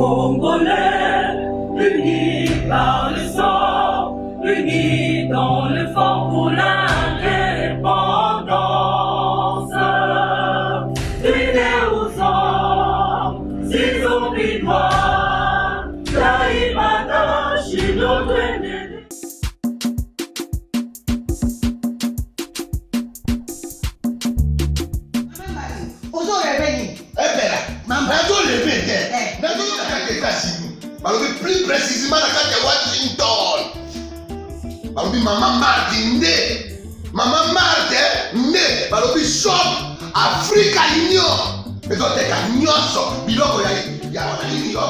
Congolais, unis par le sang, unis dans le fort pour l'indépendance. Unis aux hommes, s'ils ont victoire, Taïmada, Chino, plus précisément dans Washington. Maman Martin Maman Martin shop Africa Union. Mais donc t'es qu'à nyonso biloko ya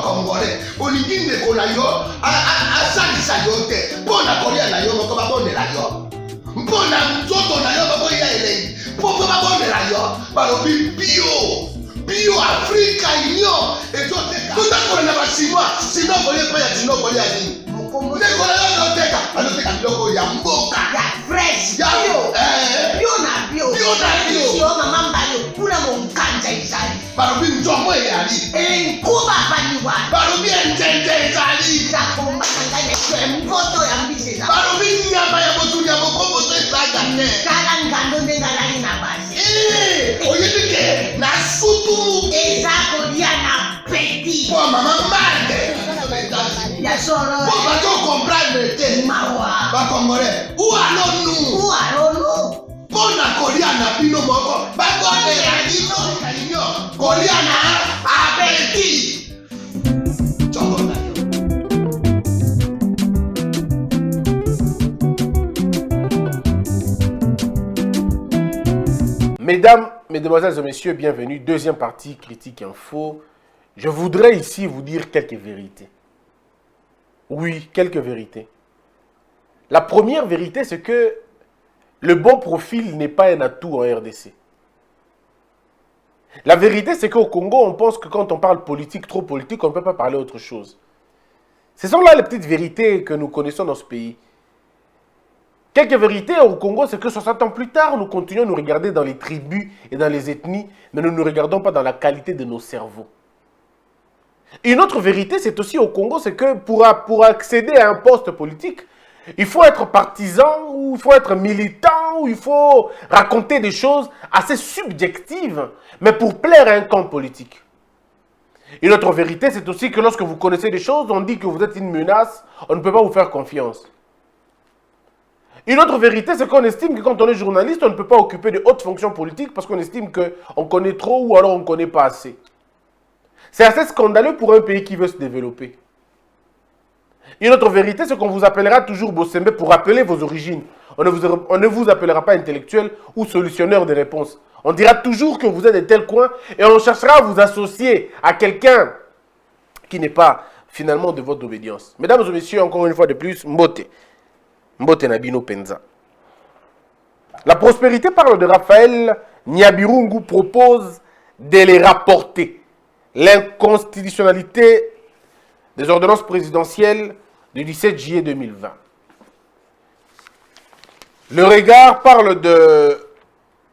congolais. Oligine kola yo asalisa yo te. Pona kolia na yo moko babondela yo. Mpona nzoto na yo bako ya elei. Poko babondela yo balobi bio Africa Union. Et donc t'es qu'à tout na basinois. Sinon kolia pa ya sinon kolia ni. Nekola yo noteka. Anoteka biloko ya mboka. Ya fresh. Ya bio na bio. Sio mama mbayo kuna mkanja izali. Barobi njomo yali. Kuba baniwa. Barobi entende izali. Takomba ngane mboto ya mbiseza. Barobi nyama ya botu ya bokombo to isaga ne. Kala ngando ndengalani na basi. Oyedike na sutu. Ezako dia na petit. Pour maman mande. Ya soro. Pour pas to comprendre te. Mawa. Ba congolais. Où allons-nous? Pona kolia na bino moko. Ba kondela bino kanyo. Kolia na abeti. Chongo. Mesdames, Mesdemoiselles et Messieurs, bienvenue. Deuxième partie, Critique Info. Je voudrais ici vous dire quelques vérités. Oui, quelques vérités. La première vérité, c'est que le bon profil n'est pas un atout en RDC. La vérité, c'est qu'au Congo, on pense que quand on parle politique, trop politique, on ne peut pas parler autre chose. Ce sont là les petites vérités que nous connaissons dans ce pays. Quelques vérités au Congo, c'est que 60 ans plus tard, nous continuons à nous regarder dans les tribus et dans les ethnies, mais nous ne nous regardons pas dans la qualité de nos cerveaux. Une autre vérité, c'est aussi au Congo, c'est que pour accéder à un poste politique, il faut être partisan, ou il faut être militant, ou il faut raconter des choses assez subjectives, mais pour plaire à un camp politique. Une autre vérité, c'est aussi que lorsque vous connaissez des choses, on dit que vous êtes une menace, on ne peut pas vous faire confiance. Une autre vérité, c'est qu'on estime que quand on est journaliste, on ne peut pas occuper de hautes fonctions politiques parce qu'on estime qu'on connaît trop ou alors on ne connaît pas assez. C'est assez scandaleux pour un pays qui veut se développer. Une autre vérité, c'est qu'on vous appellera toujours Bossembe pour rappeler vos origines. On ne vous appellera pas intellectuel ou solutionneur de réponses. On dira toujours que vous êtes de tel coin et on cherchera à vous associer à quelqu'un qui n'est pas finalement de votre obédience. Mesdames et messieurs, encore une fois de plus, Mbote. Mbote Nabino Penza. La prospérité parle de Raphaël Nyabirungu propose de les rapporter. L'inconstitutionnalité des ordonnances présidentielles du 17 juillet 2020. Le regard parle de...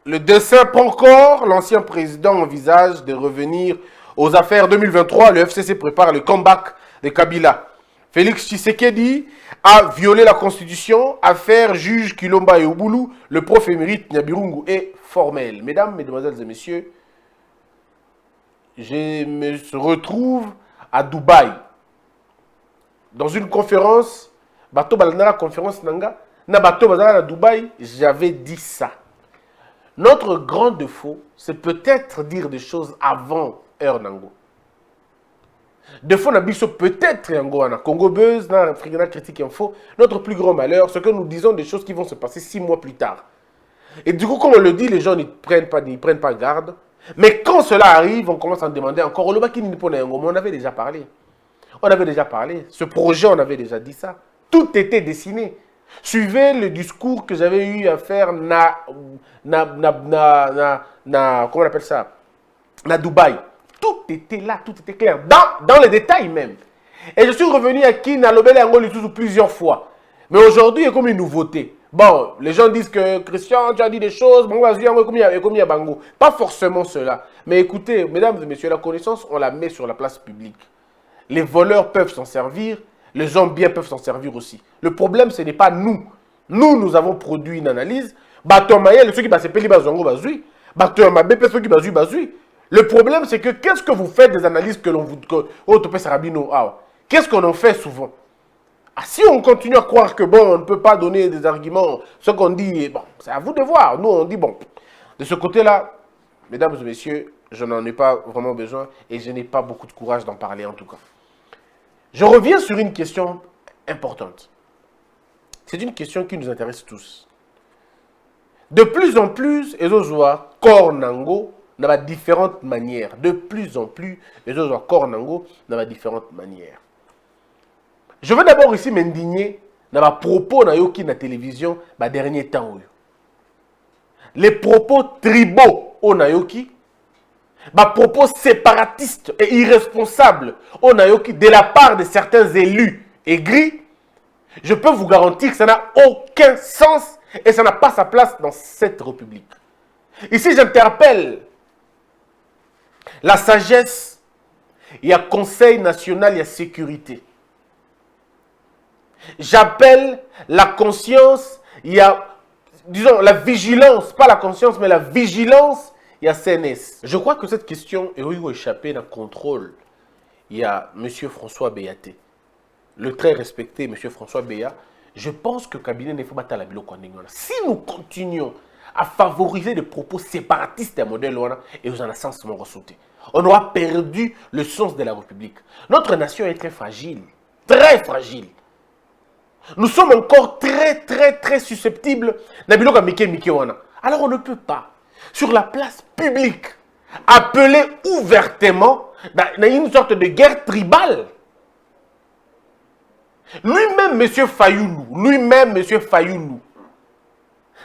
Le dessin encore, l'ancien président envisage de revenir aux affaires 2023. Le FCC prépare le comeback de Kabila. Félix Tshisekedi a violé la Constitution. Affaire juge Kilomba et Ubulu. Le prof émérite Nyabirungu est formel. Mesdames, Mesdemoiselles et Messieurs, je me retrouve à Dubaï. Dans une conférence, Bato Balanara conférence Nanga, na Bato Bazara à Dubaï, j'avais dit ça. Notre grand défaut, c'est peut-être dire des choses avant heure Nango. Défaut Nabiso peut-être Yango na Congo Buzz, na Africana Critique Info. Notre plus grand malheur, c'est que nous disons des choses qui vont se passer 6 mois plus tard. Et du coup, comme on le dit, les gens n'y prennent pas garde. Mais quand cela arrive, on commence à en demander encore. On avait déjà parlé. Ce projet, on avait déjà dit ça. Tout était dessiné. Suivez le discours que j'avais eu à faire comment on appelle ça? Na Dubaï. Tout était là, tout était clair. Dans les détails même. Et je suis revenu à Kinalobele Angoli plusieurs fois. Mais aujourd'hui, il y a comme une nouveauté. Bon, les gens disent que Christian, tu as dit des choses, pas forcément cela. Mais écoutez, mesdames et messieurs, la connaissance, on la met sur la place publique. les voleurs peuvent s'en servir, les hommes bien peuvent s'en servir aussi. Le problème, ce n'est pas nous. Nous avons produit une analyse. Ceux qui le problème, c'est que qu'est-ce que vous faites des analyses que l'on vous... Qu'est-ce qu'on en fait souvent? Si on continue à croire que, bon, on ne peut pas donner des arguments, ce qu'on dit, bon, c'est à vous de voir. Nous, on dit, bon, de ce côté-là, mesdames et messieurs, je n'en ai pas vraiment besoin et je n'ai pas beaucoup de courage d'en parler en tout cas. Je reviens sur une question importante. C'est une question qui nous intéresse tous. De plus en plus, Ezozoa, Kornango, n'a différentes manières. De plus en plus, Ezozoa, Kornango, n'a différentes manières. Je veux d'abord ici m'indigner dans les propos na yoki na télévision ba dernier temps. Les propos tribaux au nayoki, ba propos séparatistes et irresponsables au nayoki de la part de certains élus aigris, je peux vous garantir que ça n'a aucun sens et ça n'a pas sa place dans cette république. Ici, j'interpelle la sagesse, il y a Conseil national, il y a sécurité. J'appelle la conscience, il y a, disons, la vigilance, pas la conscience, mais la vigilance, il y a CNS. Je crois que cette question est échappée d'un contrôle. Il y a M. François Béaté, le très respecté M. François Béat. Je pense que le cabinet ne faut pas la bilo. Si nous continuons à favoriser des propos séparatistes à modèle, et vous en avez sens sauté, on aura perdu le sens de la République. Notre nation est très fragile, très fragile. Nous sommes encore très susceptibles. Alors on ne peut pas, sur la place publique, appeler ouvertement une sorte de guerre tribale. Lui-même, M. Fayoulou,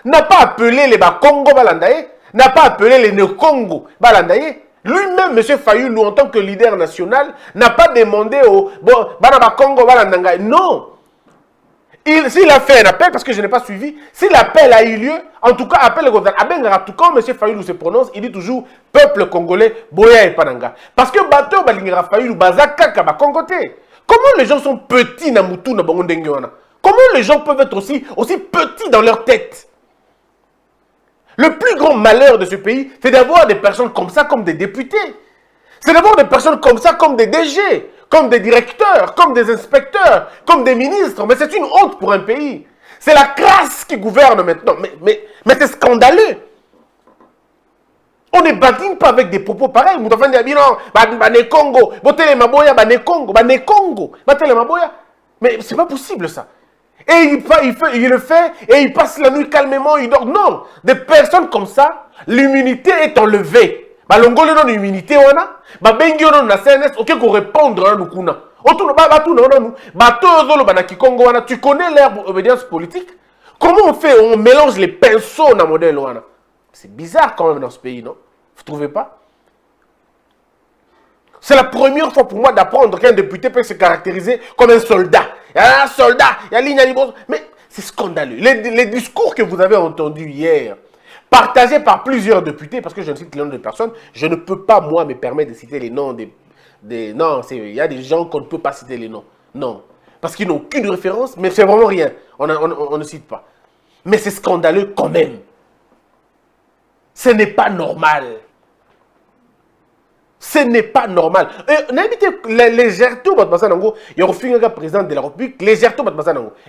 n'a pas appelé les Bakongo Balandaye, n'a pas appelé les Nekongo Balandaye. Lui-même, M. Fayoulou, en tant que leader national, n'a pas demandé au Bakongo Balandaye. Non. S'il a fait un appel, parce que je n'ai pas suivi, si l'appel a eu lieu, en tout cas, appel quand M. Fayoulou se prononce, il dit toujours peuple congolais, Boya et Pananga. Parce que Bato Balingara Fayoulou, Bazaka Bakongote. Comment les gens sont petits na Moutou na Bangondengiona? Comment les gens peuvent être aussi petits dans leur tête? Le plus grand malheur de ce pays, c'est d'avoir des personnes comme ça, comme des députés. C'est d'avoir des personnes comme ça, comme des DG, comme des directeurs, comme des inspecteurs, comme des ministres. Mais c'est une honte pour un pays. C'est la crasse qui gouverne maintenant. Mais c'est scandaleux. On ne badine pas avec des propos pareils. Mais c'est pas possible ça. Et il le fait et il passe la nuit calmement, il dort. Non, des personnes comme ça, l'immunité est enlevée. Balongole non immunité wana, bengio non na CNS, ok qu'on répondre à nous kuna. Tu connais l'herbe obédience politique? Comment on fait? On mélange les pinceaux dans le modèle wana. C'est bizarre quand même dans ce pays, non? Vous ne trouvez pas? C'est la première fois pour moi d'apprendre qu'un député peut se caractériser comme un soldat. Il y a un soldat, il y a l'Ignalibos. Mais c'est scandaleux. Les discours que vous avez entendus hier, partagés par plusieurs députés, parce que je ne cite les noms de personnes, je ne peux pas, moi, me permettre de citer les noms des non, il y a des gens qu'on ne peut pas citer les noms. Non. Parce qu'ils n'ont aucune référence, mais c'est vraiment rien. On ne cite pas. Mais c'est scandaleux quand même. Ce n'est pas normal. Ce n'est pas normal. Légèreté, il y a un président de la République, légèreté.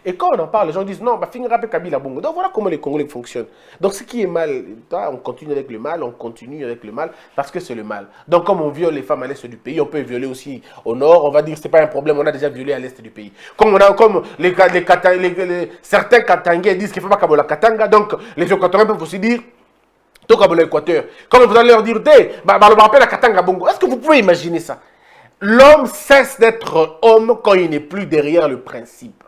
Et quand on en parle, les gens disent non, Kabila Bongo. Donc voilà comment les Congolais fonctionnent. Donc ce qui est mal, on continue avec le mal, parce que c'est le mal. Donc comme on viole les femmes à l'est du pays, on peut violer aussi au nord. On va dire que ce n'est pas un problème, on a déjà violé à l'est du pays. Comme certains Katangais disent qu'il ne faut pas Kabola Katanga, donc les Équatoriens peuvent aussi dire l'Équateur. Comme vous allez leur dire, est-ce que vous pouvez imaginer ça? L'homme cesse d'être homme quand il n'est plus derrière le principe.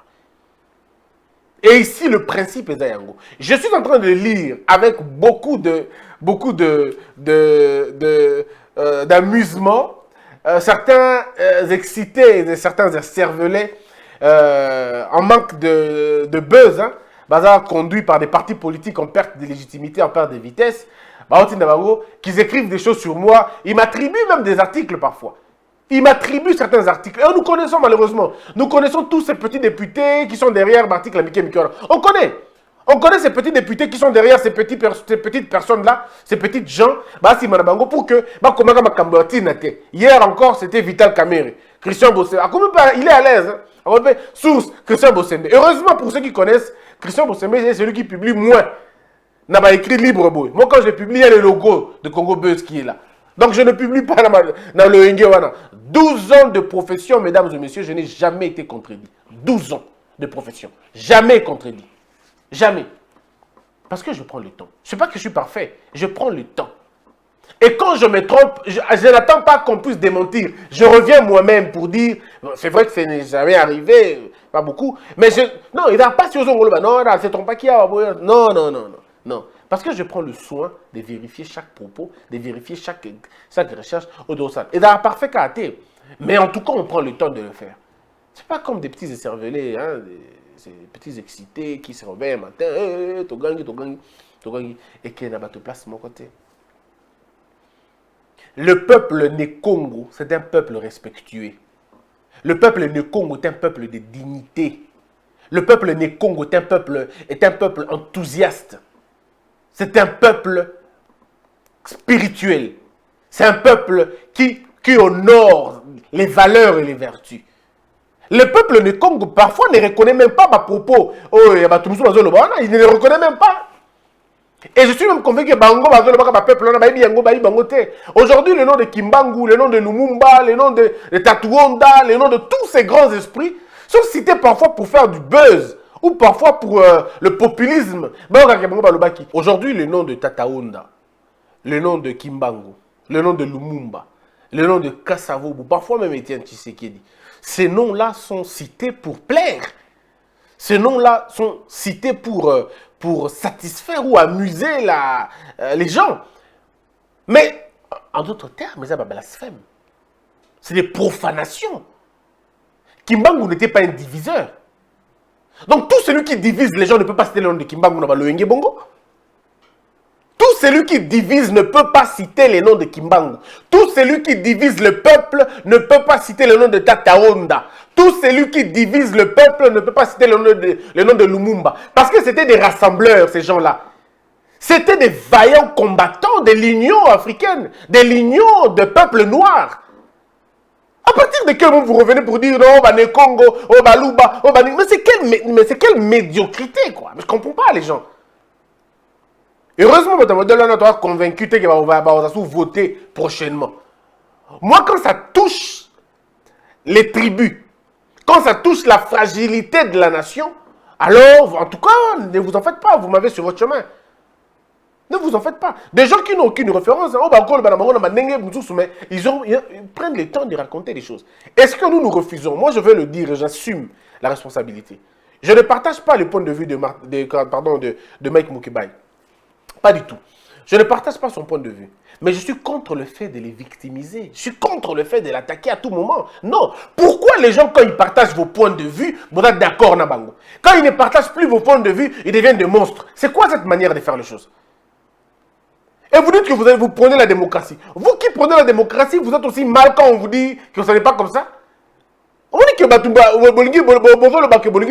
Et ici, le principe est Zayango. Je suis en train de lire avec beaucoup d'amusement, certains excités, certains cervelets, en manque de buzz, bazar conduit par des partis politiques en perte de légitimité, en perte de vitesse, qui écrivent des choses sur moi. Ils m'attribuent même des articles parfois. Il m'attribue certains articles. Et nous connaissons malheureusement. Nous connaissons tous ces petits députés qui sont derrière l'article Mickey Mikora. On connaît. On connaît ces petits députés qui sont derrière ces petites personnes-là, ces petites gens, pour que, hier encore, c'était Vital Kamerhe, Christian Bossembe. Il est à l'aise. Hein? Source, Christian Bossembe. Heureusement, pour ceux qui connaissent, Christian Bossembe, c'est celui qui publie moins. N'a pas écrit libre boy. Moi, quand je publie, il y a le logo de Congo Buzz qui est là. Donc, je ne publie pas dans le Ngewana. 12 ans de profession, mesdames et messieurs, je n'ai jamais été contredit. 12 ans de profession. Jamais contredit. Jamais. Parce que je prends le temps. Je ne sais pas que je suis parfait. Je prends le temps. Et quand je me trompe, je n'attends pas qu'on puisse démentir. Je reviens moi-même pour dire, c'est vrai que ça n'est jamais arrivé, pas beaucoup, mais non, il n'y a pas sur non, c'est ton paquet. Non. Parce que je prends le soin de vérifier chaque propos, de vérifier chaque recherche au dossal. Et dans un parfait caractère. Mais en tout cas, on prend le temps de le faire. Ce n'est pas comme des petits écervelés, hein, ces petits excités qui se réveillent un matin, et qui n'a pas de place de mon côté. Le peuple Nkongo, c'est un peuple respectueux. Le peuple Nkongo est un peuple de dignité. Le peuple Nkongo est un peuple enthousiaste. C'est un peuple spirituel. C'est un peuple qui honore les valeurs et les vertus. Le peuple de Congo, parfois, ne reconnaît même pas ma propos. Oh, il ne les reconnaît même pas. Et je suis même convaincu que aujourd'hui, le nom de Kimbangu, le nom de Lumumba, le nom de Tatuonda, le nom de tous ces grands esprits sont cités parfois pour faire du buzz ou parfois pour le populisme. Aujourd'hui, le nom de Tataonda, le nom de Kimbangu, le nom de Lumumba, le nom de Kassavobu, parfois même Étienne Tshisekedi, ces noms-là sont cités pour plaire. Ces noms-là sont cités pour satisfaire ou amuser les gens. Mais, en d'autres termes, c'est un blasphème. C'est des profanations. Kimbangu n'était pas un diviseur. Donc, tout celui qui divise les gens ne peut pas citer le nom de Kimbangu dans le Bongo. Tout celui qui divise ne peut pas citer les noms de Kimbangu. Tout celui qui divise le peuple ne peut pas citer le nom de Tataonda. Tout celui qui divise le peuple ne peut pas citer le nom de Lumumba. Parce que c'était des rassembleurs, ces gens-là. C'était des vaillants combattants de l'Union africaine, de l'Union de peuples noirs. À partir de quel moment vous revenez pour dire non, Congo, Luba, mais c'est quelle médiocrité, quoi. Mais je ne comprends pas, les gens. Heureusement, on a convaincu que va voter prochainement. Moi, quand ça touche les tribus, quand ça touche la fragilité de la nation, alors, en tout cas, ne vous en faites pas, vous m'avez sur votre chemin. Ne vous en faites pas. Des gens qui n'ont aucune référence, mais ils prennent le temps de raconter des choses. Est-ce que nous refusons? Moi, je veux le dire et j'assume la responsabilité. Je ne partage pas le point de vue de Mike Mukebai. Pas du tout. Je ne partage pas son point de vue. Mais je suis contre le fait de les victimiser. Je suis contre le fait de l'attaquer à tout moment. Non. Pourquoi les gens, quand ils partagent vos points de vue, vous êtes d'accord, Nabango? Quand ils ne partagent plus vos points de vue, ils deviennent des monstres. C'est quoi cette manière de faire les choses? Et vous dites que vous prenez la démocratie. Vous qui prenez la démocratie, vous êtes aussi mal quand on vous dit que ce n'est pas comme ça. On dit que la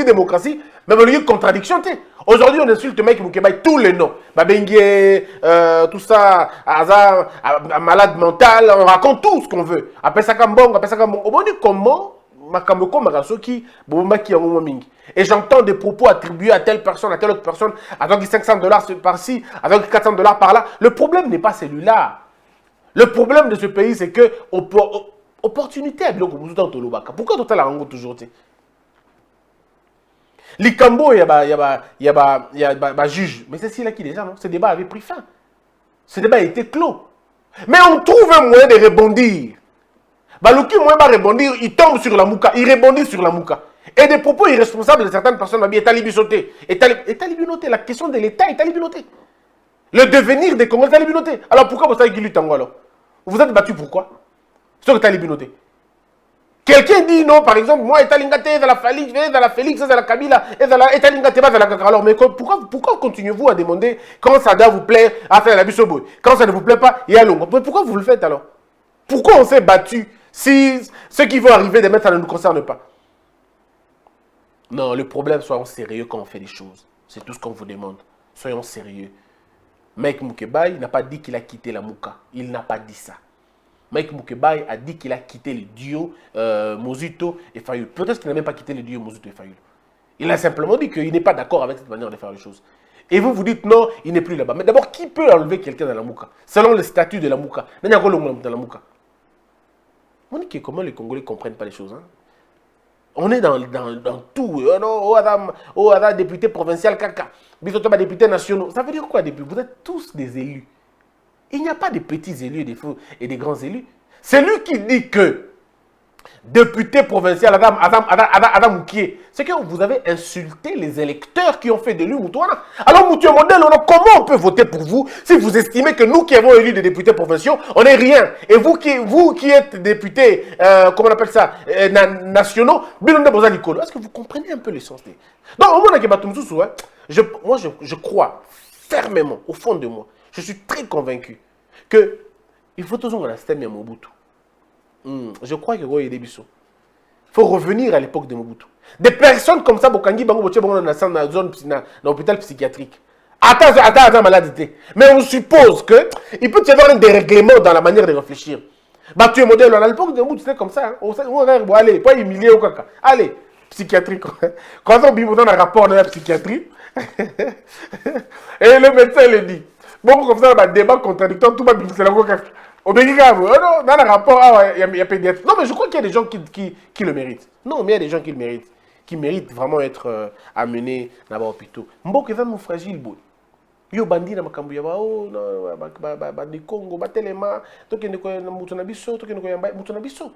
démocratie, mais la contradiction. Aujourd'hui, on insulte Mike Mukebai tous les noms. Babengue, tout ça, hasard, malade mental, on raconte tout ce qu'on veut. Après ça, on dit comment et j'entends des propos attribués à telle personne, à telle autre personne, avec $500 par-ci, avec $400 par-là. Le problème n'est pas celui-là. Le problème de ce pays, c'est que opportunité à Biloko Bouzoutan Tolobaka. Pourquoi Total Arango toujours? Likambo, il y a juge. Mais c'est là qui déjà, non? Ce débat avait pris fin. Ce débat a été clos. Mais on trouve un moyen de rebondir. Balouki, moyen de rebondir, il tombe sur la mouka. Il rebondit sur la mouka. Et des propos irresponsables de certaines personnes, est talibinoté. Est talibinoté. La question de l'État est talibinoté. Le devenir des Congolais est talibinoté. Alors pourquoi vous avez Guilu Tango alors? Vous êtes battu pourquoi? Sur le talibinoté. Quelqu'un dit non, par exemple, moi, Etalingate, dans la Félix, dans la Kabila, Etalingate, dans la Kakara. Alors, mais pourquoi continuez-vous à demander quand ça doit vous plaire à faire la Bissoboy? Quand ça ne vous plaît pas, il y a l'ombre. Pourquoi vous le faites alors? Pourquoi on s'est battu Si ce qui va arriver demain, ça ne nous concerne pas. Non, le problème, soyons sérieux quand on fait des choses. C'est tout ce qu'on vous demande. Soyons sérieux. Mike Mukebai n'a pas dit qu'il a quitté la Mouka. Il n'a pas dit ça. Mike Mukebai a dit qu'il a quitté le duo Mozuto et Fayulu. Peut-être qu'il n'a même pas quitté le duo Mozuto et Fayulu. Il a simplement dit qu'il n'est pas d'accord avec cette manière de faire les choses. Et vous vous dites non, il n'est plus là-bas. Mais d'abord, qui peut enlever quelqu'un dans la Mouka? Selon le statut de la Mouka. Dans la Mouka. On dit que comment les Congolais ne comprennent pas les choses. Hein? On est dans tout. Oh, Adam, député provincial, caca. Bisotoba, député nationaux. Ça veut dire quoi, député? Vous êtes tous des élus. Il n'y a pas de petits élus et des grands élus. C'est lui qui dit que député provincial, Adam Moukié, c'est que vous avez insulté les électeurs qui ont fait de lui Moutouana. Alors, Moutou Modèle, comment on peut voter pour vous si vous estimez que nous qui avons élu des députés provinciaux, on n'est rien? Et vous qui êtes députés, comment on appelle ça, nationaux, est-ce que vous comprenez un peu l'essence? Donc, au moment où moi, je crois fermement, au fond de moi, je suis très convaincu que il faut toujours un système à Mobutu. Je crois que il faut revenir à l'époque de Mobutu. Des personnes comme ça, Bokangi, Bango, dans la zone, dans l'hôpital psychiatrique. Attends, maladie. Mais on suppose qu'il peut y avoir un dérèglement dans la manière de réfléchir. Bah, tu es modèle, à l'époque de Mobutu, c'était comme ça. Allez, pas humilier au caca. Allez, psychiatrique. Quand on bime dans un rapport de la psychiatrie, et le médecin le dit. Bon, comme ça, débat contradictoire, tout va bien, c'est la coca. Au Béguiga, non, dans le rapport, il y a pédiatre. Non, mais je crois qu'il y a des gens qui le méritent. Non, mais il y a des gens qui le méritent. Qui méritent vraiment être amenés dans les hôpitaux. Mbok est mon fragile, boy. Yo bandi na makambu ya bao, bandi Congo, batelema, toke ndeko na mutunabiso, toke ndeko yamba, mutunabiso.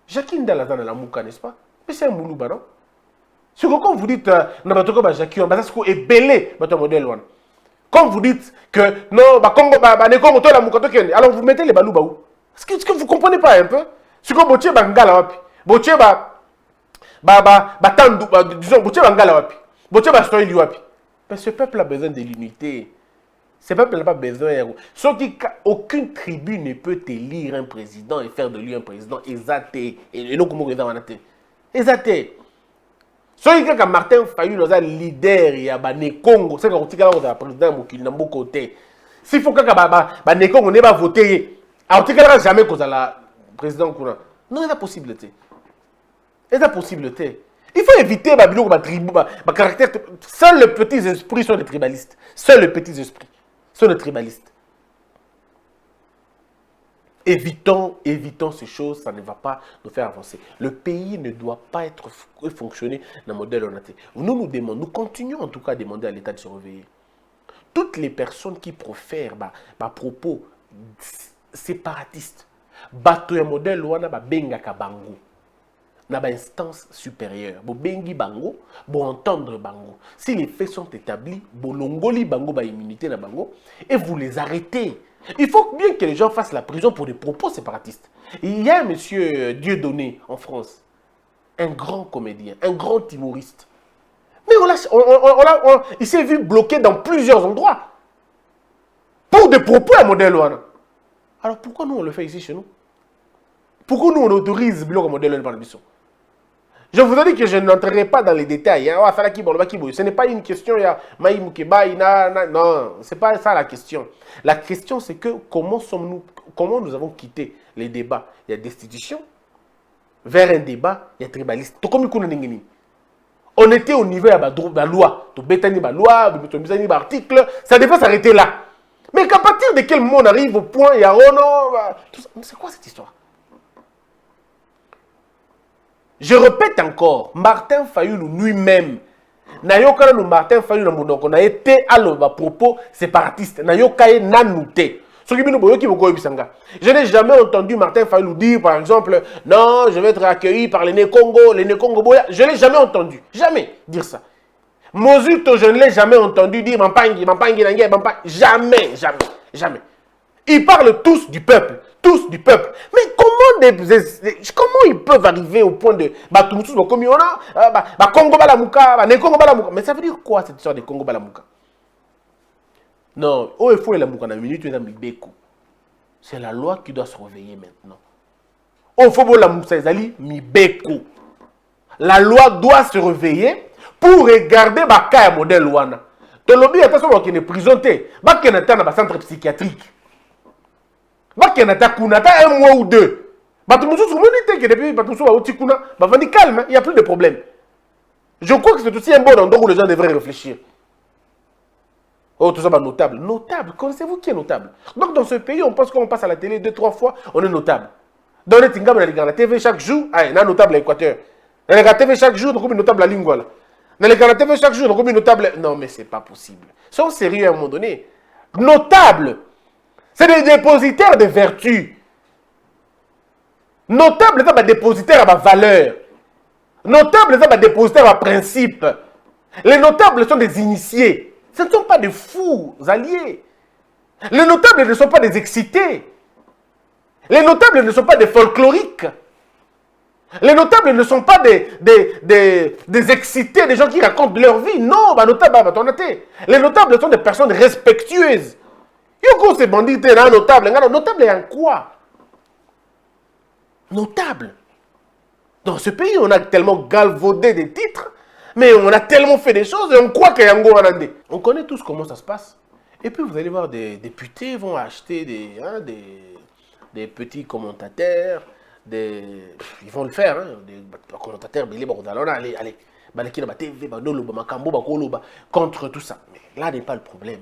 Jacqueline Dalazan la Mouka, n'est-ce pas? Mais c'est un moulouba, non? C'est quand vous dites, na batoko ba Jacqueline, ba ça est belé, bato modèle one. Quand vous dites que non, Congo, la Mouka, alors vous mettez les balouba où? Est-ce que vous ne comprenez pas un peu? C'est comme Botier Bangala wapi. Botier Tandu, disons, Botier Bangala wapi. Botier Bastoili wapi. Mais ce peuple a besoin de l'unité. Ce peuple n'a pas besoin. Sauf qu'aucune tribu ne peut élire un président et faire de lui un président exaté. Et non, comment vous avez exaté. Soki kaka Martin Fayulu est leader ya ba Congo, c'est quand tika la président mokili na mboko te. S'il faut kaka ba Congo ne ba voter, alors tika jamais cause la président kuna. Non, c'est possibilité. C'est possibilité. Il faut éviter ba biloko ba tribu ba caractère. Seuls les petits esprits sont des tribalistes. Seuls les petits esprits sont des tribalistes. Évitons ces choses, ça ne va pas nous faire avancer. Le pays ne doit pas fonctionner dans le modèle ONAT. Nous continuons en tout cas à demander à l'État de se réveiller. Toutes les personnes qui profèrent propos séparatistes, bateau un modèle ONA benga kabango, na ba instance supérieure, bo bengi bango, bo entendre bango. Si les faits sont établis, bo longoli bango ba immunité na bango et vous les arrêtez. Il faut bien que les gens fassent la prison pour des propos séparatistes. Il y a un monsieur Dieudonné en France, un grand comédien, un grand humoriste. Mais il s'est vu bloqué dans plusieurs endroits pour des propos à modèle ONA. Alors pourquoi nous on le fait ici chez nous? Pourquoi nous on autorise le modèle ONA par le bisson? Je vous ai dit que je n'entrerai pas dans les détails. Ce n'est pas une question, non, ce n'est pas ça la question. La question, c'est que comment nous avons quitté les débats. Il y a destitution, vers un débat, il y a tribaliste. On était au niveau de la loi. Ça devait s'arrêter là. Mais qu'à partir de quel moment on arrive au point, il y a c'est quoi cette histoire? Je répète encore, Martin Fayulu lui-même, Martin Fayulu on a été à propos séparatiste, je n'ai jamais entendu Martin Fayulu dire, par exemple, non, je vais être accueilli par les Né-Congo, Boya. Je ne l'ai jamais entendu, jamais dire ça. Mozuto, je ne l'ai jamais entendu dire, jamais. Ils parlent tous du peuple. Mais comment ils peuvent arriver au point de Congo Balamuka, mais ça veut dire quoi cette histoire de Congo Balamuka? Non, il faut la Mouka na minute c'est la loi qui doit se réveiller maintenant. au faut la Moussa Ezali, Mibeko. La loi doit se réveiller pour regarder le cas modèle Wana. Le lobby, attention, qui est présenté. Il y a un centre psychiatrique. Il y a un mois ou deux. Il n'y a plus de problème. Je crois que c'est aussi un bon endroit où les gens devraient réfléchir. Oh, tout ça, notable. Notable, connaissez-vous qui est notable? Donc, dans ce pays, on pense qu'on passe à la télé 2-3 fois, on est notable. Dans les Tingam, on a la TV chaque jour, on est notable à l'Équateur. On a la TV chaque jour, on est notable à Lingwala. On a la TV chaque jour, on est notable. Non, mais c'est pas possible. Soyons sérieux à un moment donné. Notable, c'est des dépositaires de vertu. Notable, c'est des dépositaires à valeur. Notable, c'est des dépositaires à principe. Les notables sont des initiés. Ce ne sont pas des fous alliés. Les notables ne sont pas des excités. Les notables ne sont pas des folkloriques. Les notables ne sont pas des excités, des gens qui racontent leur vie. Non, les notables sont des personnes respectueuses. Yoko se bandit un notable. Notable est en quoi? Notable. Dans ce pays, on a tellement galvaudé des titres, mais on a tellement fait des choses et on croit qu'il y a un Wanande. On connaît tous comment ça se passe. Et puis vous allez voir des députés vont acheter des petits commentateurs, ils vont le faire, des commentateurs, contre tout ça. Mais là n'est pas le problème.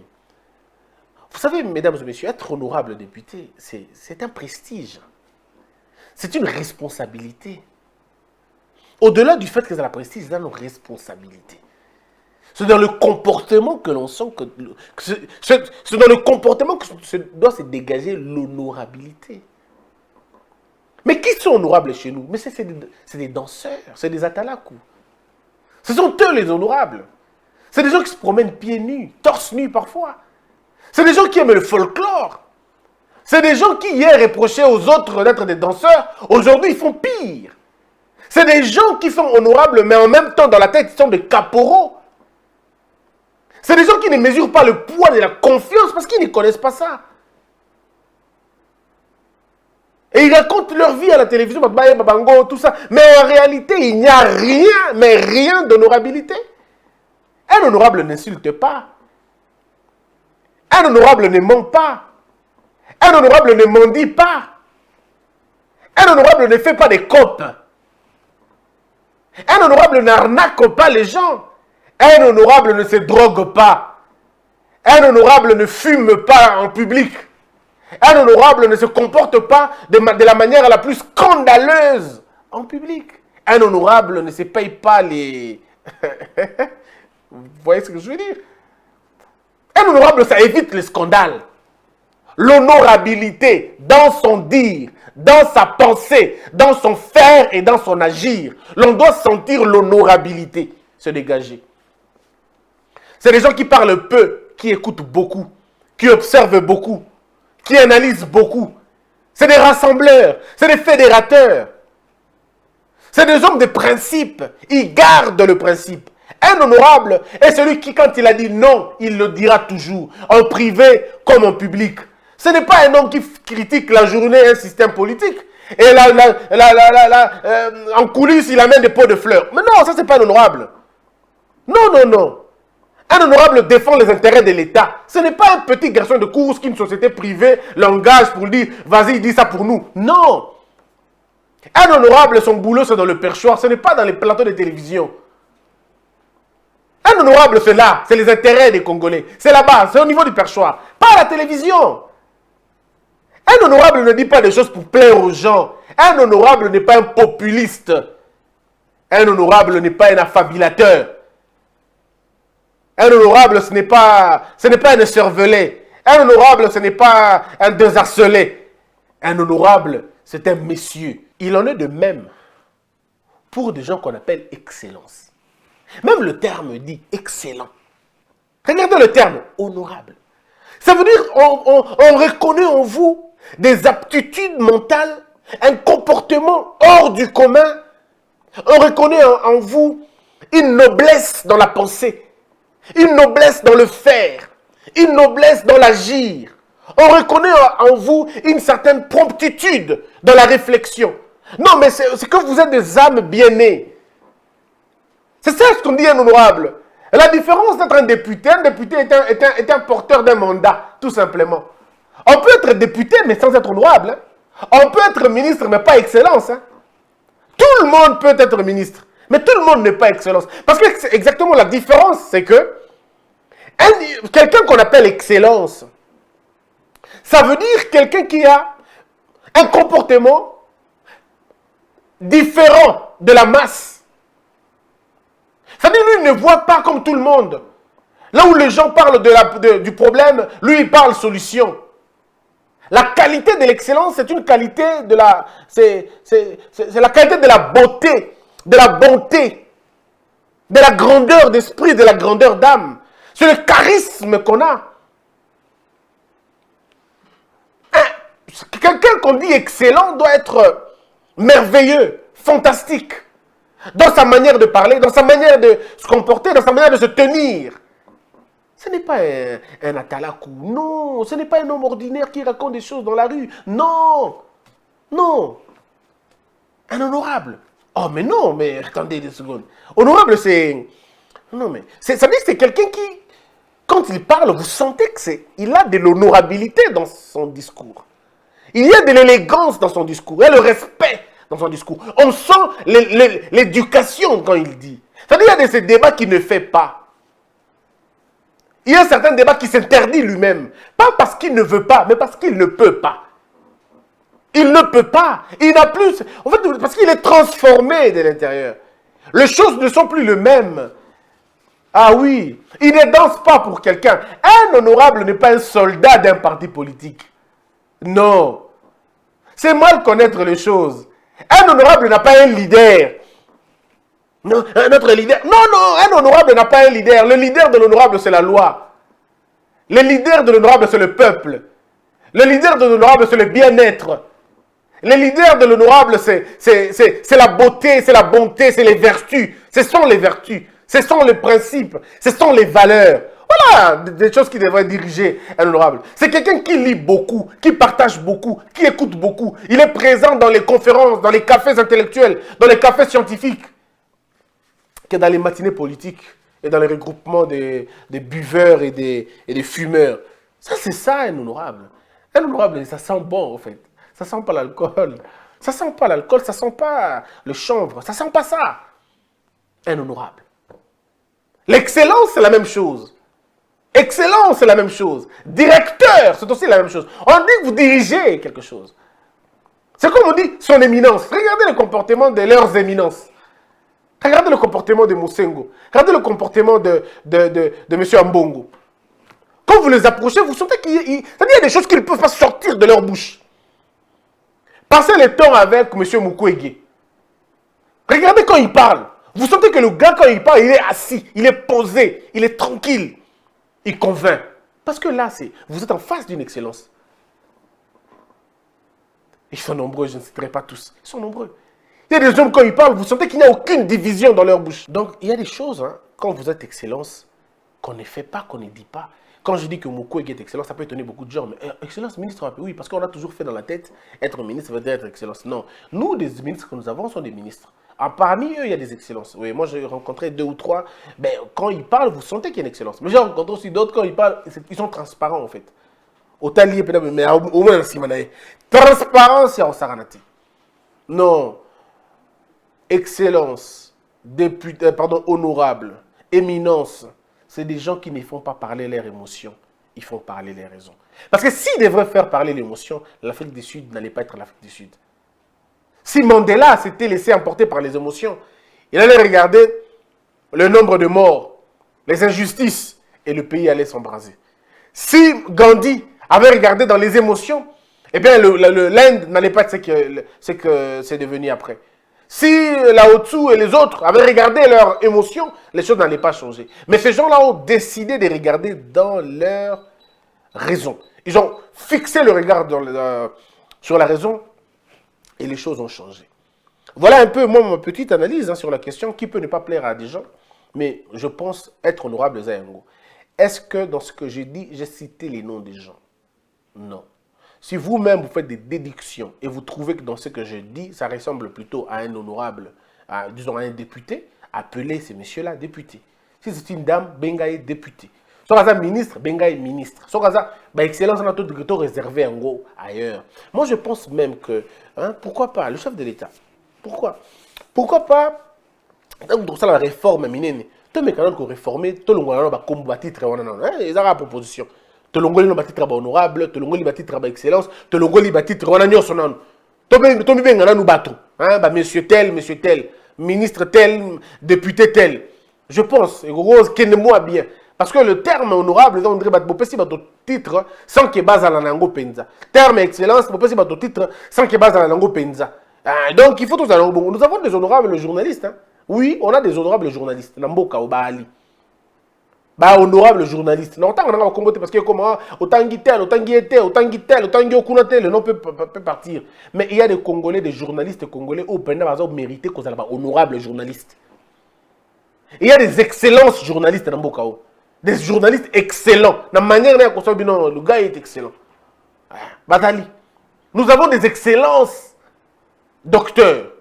Vous savez, mesdames et messieurs, être honorable député, c'est un prestige. C'est une responsabilité. Au-delà du fait que c'est la prestige, c'est dans nos responsabilités. C'est dans le comportement que l'on sent que... C'est dans le comportement que doit se dégager l'honorabilité. Mais qui sont honorables chez nous? Mais c'est des danseurs, c'est des atalakou. Ce sont eux les honorables. C'est des gens qui se promènent pieds nus, torse nu parfois. C'est des gens qui aiment le folklore. C'est des gens qui hier reprochaient aux autres d'être des danseurs. Aujourd'hui, ils font pire. C'est des gens qui sont honorables, mais en même temps, dans la tête, ils sont des caporaux. C'est des gens qui ne mesurent pas le poids de la confiance parce qu'ils ne connaissent pas ça. Et ils racontent leur vie à la télévision, tout ça. Mais en réalité, il n'y a rien, mais rien d'honorabilité. Un honorable n'insulte pas. Un honorable ne ment pas. Un honorable ne mendie pas. Un honorable ne fait pas des copes. Un honorable n'arnaque pas les gens. Un honorable ne se drogue pas. Un honorable ne fume pas en public. Un honorable ne se comporte pas de la manière la plus scandaleuse en public. Un honorable ne se paye pas les... Vous voyez ce que je veux dire? Un honorable, ça évite les scandales. L'honorabilité dans son dire, dans sa pensée, dans son faire et dans son agir. L'on doit sentir l'honorabilité se dégager. C'est des gens qui parlent peu, qui écoutent beaucoup, qui observent beaucoup, qui analysent beaucoup. C'est des rassembleurs, c'est des fédérateurs. C'est des hommes de principe. Ils gardent le principe. Un honorable est celui qui, quand il a dit non, il le dira toujours, en privé comme en public. Ce n'est pas un homme qui critique la journée un système politique. Et en coulisses, il amène des pots de fleurs. Mais non, ça, c'est pas un honorable. Non, non, non. Un honorable défend les intérêts de l'État. Ce n'est pas un petit garçon de course qu'une société privée l'engage pour dire « Vas-y, dis ça pour nous ». Non. Un honorable, son boulot, c'est dans le perchoir. Ce n'est pas dans les plateaux de télévision. Un honorable, c'est là. C'est les intérêts des Congolais. C'est là-bas. C'est au niveau du perchoir. Pas à la télévision. Un honorable ne dit pas des choses pour plaire aux gens. Un honorable n'est pas un populiste. Un honorable n'est pas un affabilateur. Un honorable, ce n'est pas un cervelet. Un honorable, ce n'est pas un désarcelé. Un honorable, c'est un messieurs. Il en est de même pour des gens qu'on appelle excellence. Même le terme dit excellent. Regardez le terme honorable. Ça veut dire on reconnaît en vous des aptitudes mentales, un comportement hors du commun. On reconnaît en vous une noblesse dans la pensée, une noblesse dans le faire, une noblesse dans l'agir. On reconnaît en vous une certaine promptitude dans la réflexion. Non, mais c'est que vous êtes des âmes bien-nées. C'est ça ce qu'on dit un honorable. La différence d'être un député est un porteur d'un mandat, tout simplement. On peut être député, mais sans être honorable. Hein. On peut être ministre, mais pas excellence. Hein. Tout le monde peut être ministre, mais tout le monde n'est pas excellence. Parce que c'est exactement la différence, c'est que quelqu'un qu'on appelle excellence, ça veut dire quelqu'un qui a un comportement différent de la masse. C'est-à-dire, lui, il ne voit pas comme tout le monde. Là où les gens parlent du problème, lui, il parle solution. La qualité de l'excellence, c'est une qualité de la... C'est la qualité de la beauté, de la bonté, de la grandeur d'esprit, de la grandeur d'âme. C'est le charisme qu'on a. Quelqu'un qu'on dit excellent doit être merveilleux, fantastique. Dans sa manière de parler, dans sa manière de se comporter, dans sa manière de se tenir. Ce n'est pas un atalakou, non. Ce n'est pas un homme ordinaire qui raconte des choses dans la rue. Non, non. Un honorable. Oh, mais non, mais attendez 2 secondes. Honorable, c'est... Non, mais... Ça veut dire que c'est quelqu'un qui, quand il parle, vous sentez qu'il a de l'honorabilité dans son discours. Il y a de l'élégance dans son discours. Il y a le respect dans son discours. On sent l'éducation quand il dit. C'est-à-dire qu'il y a de ces débats qu'il ne fait pas. Il y a certains débats qui s'interdit lui-même. Pas parce qu'il ne veut pas, mais parce qu'il ne peut pas. Il ne peut pas. Il n'a plus... En fait, parce qu'il est transformé de l'intérieur. Les choses ne sont plus les mêmes. Ah oui, il ne danse pas pour quelqu'un. Un honorable n'est pas un soldat d'un parti politique. Non. C'est mal connaître les choses. Un honorable n'a pas un leader. Non, notre leader. Non, non, un honorable n'a pas un leader. Le leader de l'honorable, c'est la loi. Le leader de l'honorable, c'est le peuple. Le leader de l'honorable, c'est le bien-être. Le leader de l'honorable, c'est la beauté, c'est la bonté, c'est les vertus. Ce sont les vertus. Ce sont les principes. Ce sont les valeurs. Voilà des choses qui devraient diriger un honorable. C'est quelqu'un qui lit beaucoup, qui partage beaucoup, qui écoute beaucoup. Il est présent dans les conférences, dans les cafés intellectuels, dans les cafés scientifiques, que dans les matinées politiques et dans les regroupements des buveurs et des fumeurs. Ça, c'est ça un honorable. Un honorable, ça sent bon en fait. Ça sent pas l'alcool. Ça sent pas l'alcool, ça sent pas le chanvre. Ça sent pas ça. Un honorable. L'excellence, c'est la même chose. Excellence, c'est la même chose. Directeur, c'est aussi la même chose. On dit que vous dirigez quelque chose. C'est comme on dit son éminence. Regardez le comportement de leurs éminences. Regardez le comportement de Moussengo. Regardez le comportement de M. Ambongo. Quand vous les approchez, vous sentez qu'il y a des choses qui ne peuvent pas sortir de leur bouche. Passez le temps avec M. Mukwege. Regardez quand il parle. Vous sentez que le gars, quand il parle, il est assis, il est posé, il est tranquille. Il convainc. Parce que là, vous êtes en face d'une excellence. Ils sont nombreux, je ne citerai pas tous. Ils sont nombreux. Il y a des hommes, quand ils parlent, vous sentez qu'il n'y a aucune division dans leur bouche. Donc, il y a des choses, hein, quand vous êtes excellence, qu'on ne fait pas, qu'on ne dit pas. Quand je dis que Mukwege est excellence, ça peut étonner beaucoup de gens. Mais excellence, ministre, oui, parce qu'on a toujours fait dans la tête, être ministre veut dire être excellence. Non. Nous, les ministres que nous avons sont des ministres. Parmi eux, il y a des excellences. Oui, moi, j'ai rencontré 2 ou 3. Ben, quand ils parlent, vous sentez qu'il y a une excellence. Mais j'ai rencontré aussi d'autres, quand ils parlent, ils sont transparents, en fait. Au talier, mais au moins, si manaye. Transparence, c'est en saranati. Non. Excellence, député, honorable, éminence, c'est des gens qui ne font pas parler leurs émotions. Ils font parler les raisons. Parce que s'ils devraient faire parler l'émotion, l'Afrique du Sud n'allait pas être l'Afrique du Sud. Si Mandela s'était laissé emporter par les émotions, il allait regarder le nombre de morts, les injustices, et le pays allait s'embraser. Si Gandhi avait regardé dans les émotions, eh bien l'Inde n'allait pas être ce que c'est devenu après. Si Lao Tzu et les autres avaient regardé leurs émotions, les choses n'allaient pas changer. Mais ces gens-là ont décidé de regarder dans leur raison. Ils ont fixé le regard sur la raison et les choses ont changé. Voilà un peu, moi, ma petite analyse sur la question qui peut ne pas plaire à des gens, mais je pense être honorable, Zayango. Est-ce que dans ce que j'ai dit, j'ai cité les noms des gens? Non. Si vous-même, vous faites des déductions et vous trouvez que dans ce que je dis, ça ressemble plutôt à un honorable, disons à un député, appelez ces messieurs-là députés. Si c'est une dame, bengaye député. Soit un ministre, bengaye ministre. Soit excellence, on a tout réservé en gros ailleurs. Moi, je pense même que, pourquoi pas, le chef de l'État, pourquoi pas, donc ça la réforme, minene. Tout le monde réformer, tout le monde va combattre, ils ont la proposition. Tout le monde va titre honorable, tout le monde va titre excellence, tout le monde va titre on a nyo sonan. Tout le monde va nous battre. Monsieur tel, ministre tel, député tel. Je pense, et Rose, qu'il moi bien. Parce que le terme honorable, on dirait que votre titre sans qu'il base à la langue penza. Terme excellence, votre titre sans qu'il base à la langue penza. Donc il faut tout ça. Nous avons des honorables journalistes. Oui, on a des honorables journalistes. Namboka ou Bali. Honorable journaliste. Non, on a combattu parce que comment autant tel, le nom peut partir. Mais il y a des Congolais, des journalistes congolais au Pénin, mérité qu'on soit honorable journaliste. Il y a des excellences journalistes dans Bokao. Des journalistes excellents. La manière dont on dit le gars est excellent. Batali. Nous avons des excellences. Docteur.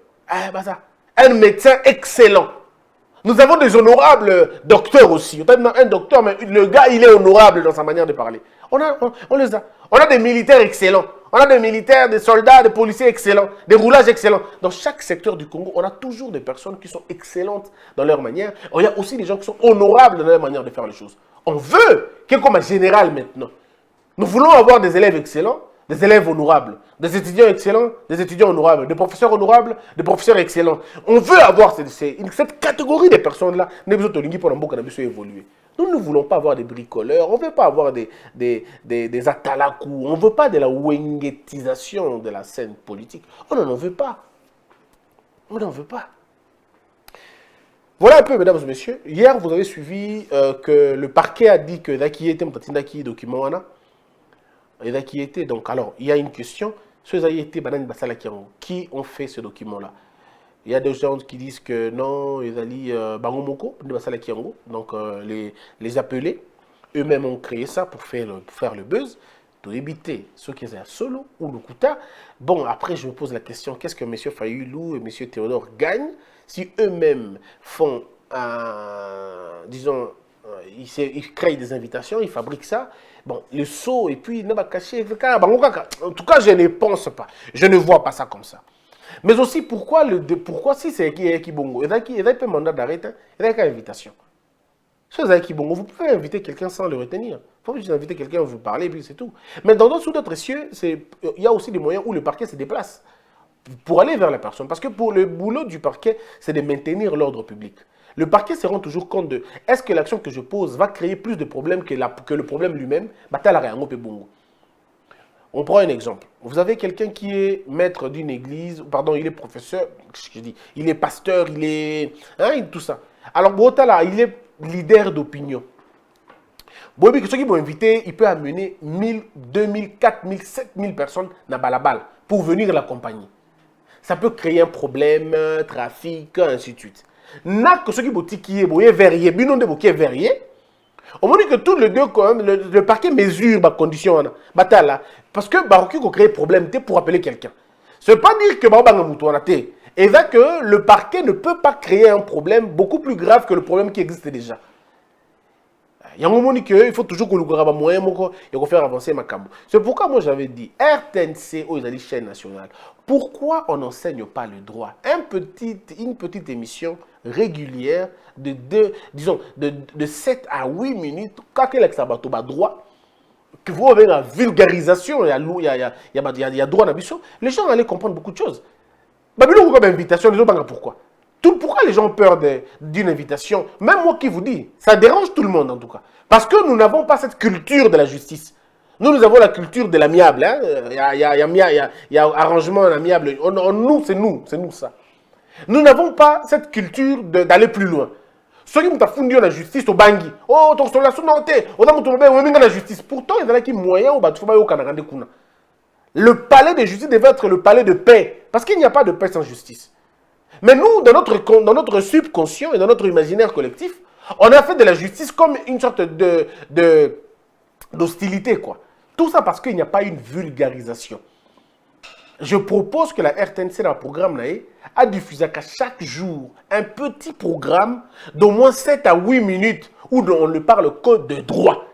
Un médecin excellent. Nous avons des honorables docteurs aussi. On a un docteur, mais le gars, il est honorable dans sa manière de parler. On les a. On a des militaires excellents. On a des militaires, des soldats, des policiers excellents, des roulages excellents. Dans chaque secteur du Congo, on a toujours des personnes qui sont excellentes dans leur manière. Il y a aussi des gens qui sont honorables dans leur manière de faire les choses. On veut qu'il y ait comme un général maintenant. Nous voulons avoir des élèves excellents, des élèves honorables, des étudiants excellents, des étudiants honorables, des professeurs honorables, des professeurs excellents. On veut avoir cette catégorie de personnes-là. Nous voulons évoluer. Nous ne voulons pas avoir des bricoleurs, on ne veut pas avoir des atalakou, on ne veut pas de la wengetisation de la scène politique. On n'en veut pas. On n'en veut pas. Voilà un peu, mesdames et messieurs. Hier, vous avez suivi que le parquet a dit que Daki était un document. Et Daki était. Donc, alors, il y a une question. Qui ont fait ce document-là? Il y a des gens qui disent que non, ils allaient Bangomoko, donc les appeler. Eux-mêmes ont créé ça pour faire le buzz, pour éviter ceux qui étaient à Solo ou Lukuta. Bon, après, je me pose la question, qu'est-ce que M. Fayulu et M. Théodore gagnent si eux-mêmes font, disons, ils créent des invitations, ils fabriquent ça. Bon, le saut, et puis, il n'a pas caché. En tout cas, je ne pense pas. Je ne vois pas ça comme ça. Mais aussi, pourquoi si c'est Ekibongo, il y a un mandat d'arrêt, il y a une invitation. Si vous avez Ekibongo, vous pouvez inviter quelqu'un sans le retenir. Il faut juste inviter quelqu'un, vous parler, et puis c'est tout. Mais dans d'autres cieux, il y a aussi des moyens où le parquet se déplace pour aller vers la personne. Parce que pour le boulot du parquet, c'est de maintenir l'ordre public. Le parquet se rend toujours compte de est-ce que l'action que je pose va créer plus de problèmes que le problème lui-même. On prend un exemple. Vous avez quelqu'un qui est maître d'une église, pardon, il est professeur, il est pasteur, il est... tout ça. Alors, Botala, il est leader d'opinion. Bobi, ceux qui vont inviter, il peut amener 1000, 2000, 4000, 7000 personnes dans Balabal pour venir l'accompagner. Ça peut créer un problème, trafic, ainsi de suite. N'a que ceux qui vont tiquer, verrier, binon de bouquet verrier. On me dit que tous les deux, quand même, le parquet mesure ma condition. Parce que Baroki a créé problème pour appeler quelqu'un. Ça ne veut pas dire que et là que le parquet ne peut pas créer un problème beaucoup plus grave que le problème qui existe déjà. Il y a un moment qu'il faut toujours que le moyen et faire avancer ma cambo. C'est pourquoi moi j'avais dit RTNC aux chaînes nationales. Pourquoi on n'enseigne pas le droit? Une petite émission régulière de 7 à 8 minutes, quand il y a droit, que vous avez la vulgarisation, il y a droit à la les gens allaient comprendre beaucoup de choses. Babylon, comme invitation, les gens pourquoi? Pourquoi les gens ont peur d'une invitation? Même moi qui vous dis, ça dérange tout le monde en tout cas. Parce que nous n'avons pas cette culture de la justice. Nous avons la culture de l'amiable. Il y a arrangement amiable. Nous, c'est nous ça. Nous n'avons pas cette culture d'aller plus loin. Ceux qui ont fondé la justice au Bangui. Oh, ton sola sonate. La justice. Pourtant, il y a des moyens au Canada. Le palais de justice devait être le palais de paix. Parce qu'il n'y a pas de paix sans justice. Mais nous, dans notre subconscient et dans notre imaginaire collectif, on a fait de la justice comme une sorte d'hostilité, quoi. Tout ça parce qu'il n'y a pas une vulgarisation. Je propose que la RTNC dans le programme a diffusé à chaque jour un petit programme d'au moins 7 à 8 minutes où on lui parle code de droit.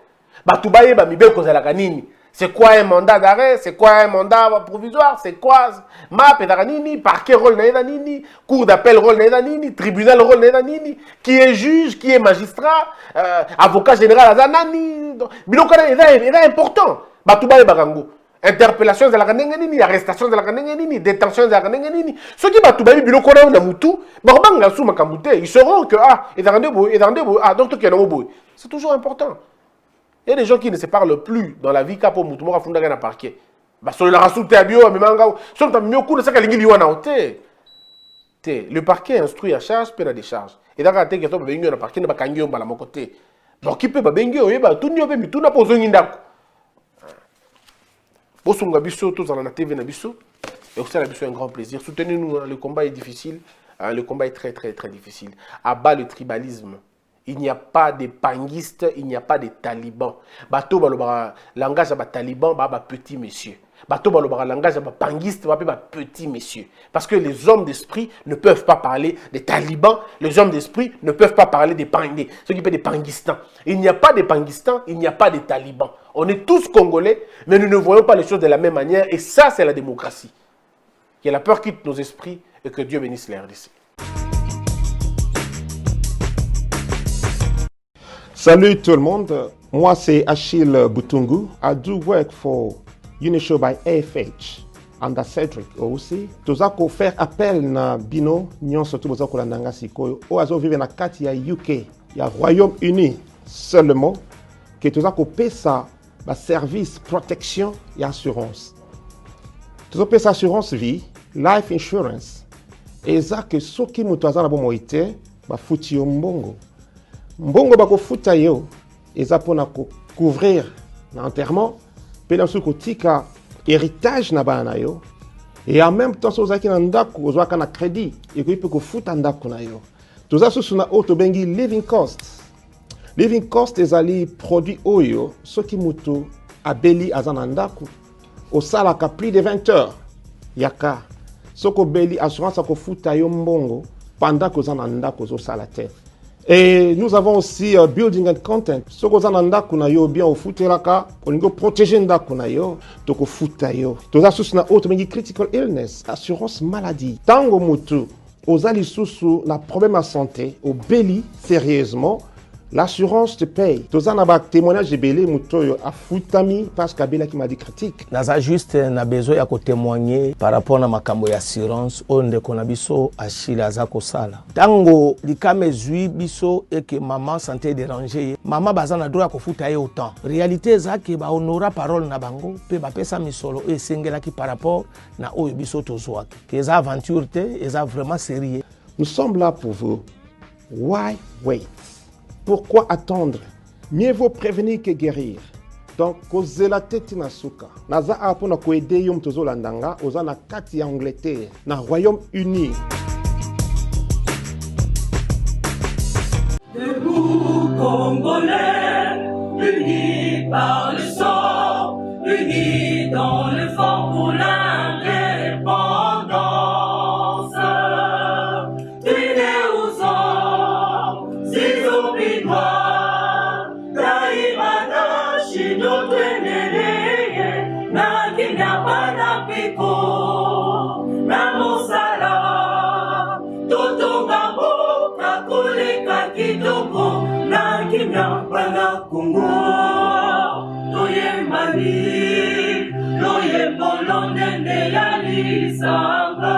C'est quoi un mandat d'arrêt? C'est quoi un mandat provisoire? C'est quoi MAP et parquet rôle nini, cour d'appel rôle nini, tribunal rôle nini, qui est juge, qui est magistrat, avocat général azanani. Biloko est important. Batubaye barango. Interpellation de la nini, arrestation de la nini, détention de la nini. Ceux qui batubaye biloko na mutu, barbanga sou makamute, ils sauront que donc tu es c'est toujours important. Il y a des gens qui ne se parlent plus dans la vie capo mutumora funda na parquet. Ba so la rasoute abio memanga so ta mioku na saka lingi liwana ote. Le parquet instruit à charge pe na décharge. Et dans te que to bengi na parquet na bakangio mbala moko te. Donc qui peut ba bengi oyeba tout nyo pe mituna pozo ngindako. Bosunga biso to za na TV na biso. Et aussi la biso un grand plaisir. Soutenez-nous, le combat est difficile. Le combat est très très très difficile. Abat le tribalisme. Il n'y a pas de panguistes, il n'y a pas de talibans. Bato balobara langage à taliban, petit monsieur. Bato balobara langage à panguiste, petit monsieur. Parce que les hommes d'esprit ne peuvent pas parler des talibans, les hommes d'esprit ne peuvent pas parler des panguistes, ceux qui peuvent des panguistans. Il n'y a pas de panguistans, il n'y a pas de talibans. On est tous congolais, mais nous ne voyons pas les choses de la même manière, et ça c'est la démocratie. Que la peur quitte nos esprits et que Dieu bénisse les RDC. Salut tout le monde, moi c'est Achille Butungu. I do work for Unishow by AFH and Cedric aussi. Tozako faire appel na bino nyonso tu bozako la nanga sikoyo o azo vive na kati ya UK ya Royaume-Uni seulement que tozako pesa ba service protection et assurance. Tozako pesa assurance vie, life insurance. Eza que soki mutu azana bomo ite ba futi yo mbongo. Mbongo bako futa yo eza pona ko couvrir na enterrement pe na suko tika héritage na bana yo et en même temps so zaki na ndako ozwaka na crédit et ko ko futa ndako na yo toza susu na auto bengi living cost ezali produit oyo soki mutu abeli azana ndako osala ka plus de 20 heures yaka soko beli assurance ko futa yo mbongo pendant que ozana ndako zo sala te. Et nous avons aussi building and content. Ce que vous avez kuna yo bien au futeraka, on go protéger ndakuna yo, toko futa yo. Toza susu na autre mengi critical illness, assurance maladie. Tango mutu, ozali susu na problème à santé, au beli sérieusement, l'assurance te paye. Toza na ba témoignage de belé muto yo afutami parce que bela qui m'a dit critique. Naza juste na besoin ya ko témoigner par rapport na makambo ya assurance onde kona biso Achille azako sala. Tango likame zui biso et que maman santé dérangée, maman bazana droit ko futa ye autant. Réalité za ke ba honora parole na bango pe ba pesa misolo e sengela ki par rapport na oyo biso tozwaki. Que za aventure te, eza vraiment sérieux. Nous sommes là pour vous. Why wait? Pourquoi attendre? Mieux vaut prévenir que guérir. Donc, kozela teti na suka. Naza apona ko aider yom tozo landanga, oza na kati ya Angleterre, na Royaume-Uni. Debout Congolais, unis par le sang, unis dans le fort pour l'indépendance. Unis aux hommes, si obligatoires, daimana shindo tweneleye, na kinyabana piko, na mosala, totonga boka koleka kitoko, na kinyabana kungo, toyembani, loyembo londende ya lisanga.